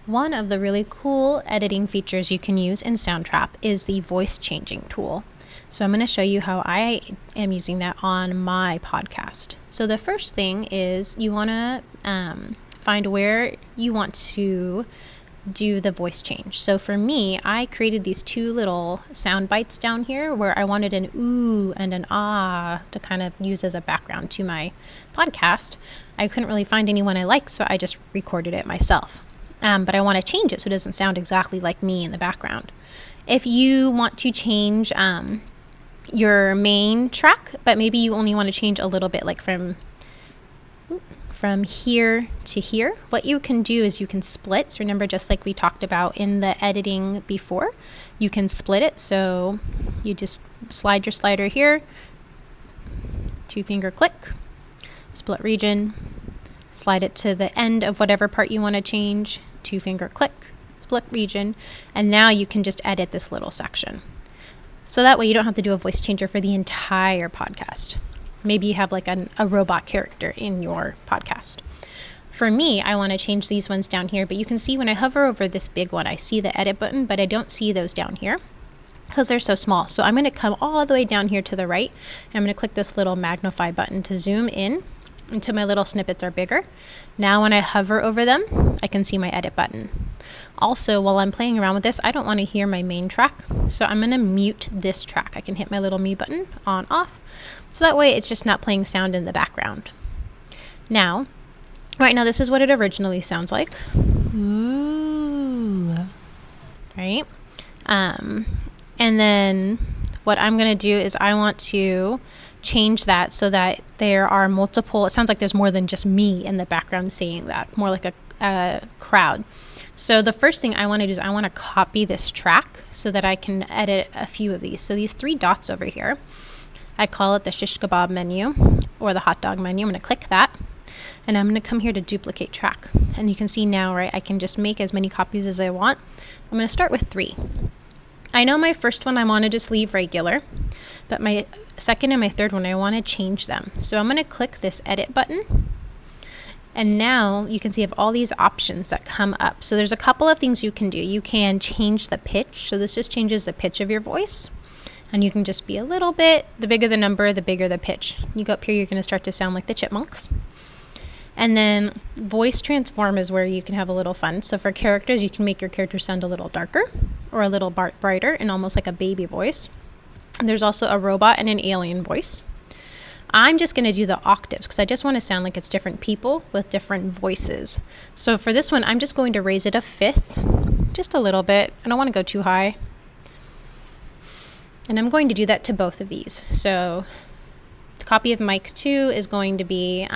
One of the really cool editing features you can use in Soundtrap is the voice changing tool. So I'm going to show you how I am using that on my podcast. So the first thing is you want to find where you want to do the voice change. So for me, I created these two little sound bites down here where I wanted an ooh and an ah to kind of use as a background to my podcast. I couldn't really find anyone I liked, so I just recorded it myself. But I want to change it so it doesn't sound exactly like me in the background. If you want to change your main track, but maybe you only want to change a little bit, like from here to here, what you can do is you can split. So remember, just like we talked about in the editing before, you can split it. So you just slide your slider here, 2-finger click, split region, slide it to the end of whatever part you want to change, 2-finger click, split region, and now you can just edit this little section. So that way you don't have to do a voice changer for the entire podcast. Maybe you have like a robot character in your podcast. For me, I want to change these ones down here, but you can see when I hover over this big one, I see the edit button, but I don't see those down here because they're so small. So I'm going to come all the way down here to the right, and I'm going to click this little magnify button to zoom in until my little snippets are bigger. Now when I hover over them, I can see my edit button. Also, while I'm playing around with this, I don't want to hear my main track, so I'm going to mute this track. I can hit my little mute button on off, so that way it's just not playing sound in the background. Now, right now this is what it originally sounds like. Ooh. Right? And then what I'm going to do is I want to change that so that there are multiple, it sounds like there's more than just me in the background saying that, more like a crowd. So the first thing I want to do is I want to copy this track so that I can edit a few of these. So these 3 dots over here, I call it the shish kebab menu or the hot dog menu. I'm going to click that, and I'm going to come here to duplicate track. And you can see now, right, I can just make as many copies as I want. I'm going to start with 3. I know my first one I want to just leave regular, but my second and my third one I want to change them. So I'm going to click this edit button, and now you can see I have all these options that come up. So there's a couple of things you can do. You can change the pitch. So this just changes the pitch of your voice, and you can just be a little bit, the bigger the number, the bigger the pitch. You go up here, you're going to start to sound like the chipmunks. And then voice transform is where you can have a little fun. So for characters, you can make your character sound a little darker or a little brighter and almost like a baby voice. And there's also a robot and an alien voice. I'm just going to do the octaves because I just want to sound like it's different people with different voices. So for this one, I'm just going to raise it a 5th, just a little bit. I don't want to go too high. And I'm going to do that to both of these. So the copy of mic 2 is going to be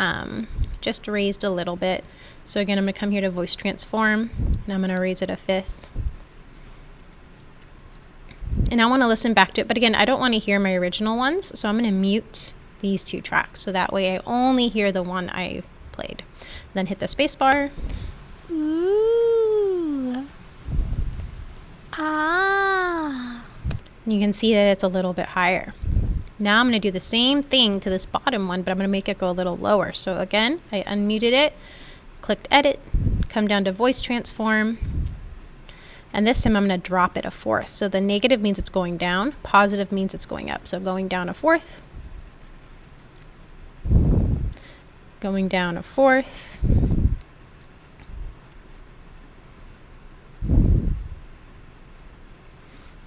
just raised a little bit. So again, I'm going to come here to voice transform, and I'm going to raise it a 5th. And I want to listen back to it, but again, I don't want to hear my original ones, so I'm going to mute these 2 tracks, so that way I only hear the one I played. Then hit the space bar. Ooh. Ah. And you can see that it's a little bit higher. Now I'm going to do the same thing to this bottom one, but I'm going to make it go a little lower. So again, I unmuted it, clicked edit, come down to voice transform, and this time I'm going to drop it a 4th. So the negative means it's going down, positive means it's going up. So going down a 4th, going down a 4th,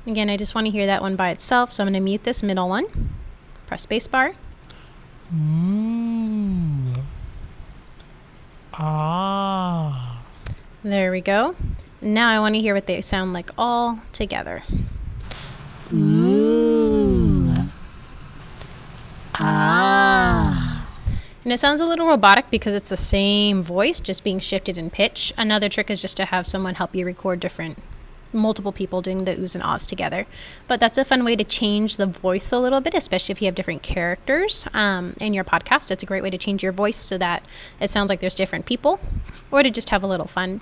again, I just want to hear that one by itself, so I'm going to mute this middle one. Press spacebar. Ah. There we go. Now I want to hear what they sound like all together. Ooh. Ah. And it sounds a little robotic because it's the same voice, just being shifted in pitch. Another trick is just to have someone help you record multiple people doing the oohs and ahs together. But that's a fun way to change the voice a little bit, especially if you have different characters in your podcast. It's a great way to change your voice so that it sounds like there's different people, or to just have a little fun.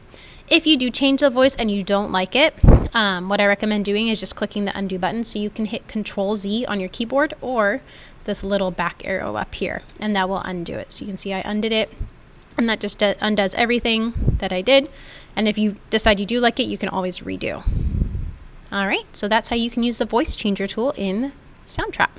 If you do change the voice and you don't like it, what I recommend doing is just clicking the undo button, so you can hit Control-Z on your keyboard or this little back arrow up here, and that will undo it. So you can see I undid it, and that just undoes everything that I did. And if you decide you do like it, you can always redo. All right, so that's how you can use the voice changer tool in Soundtrap.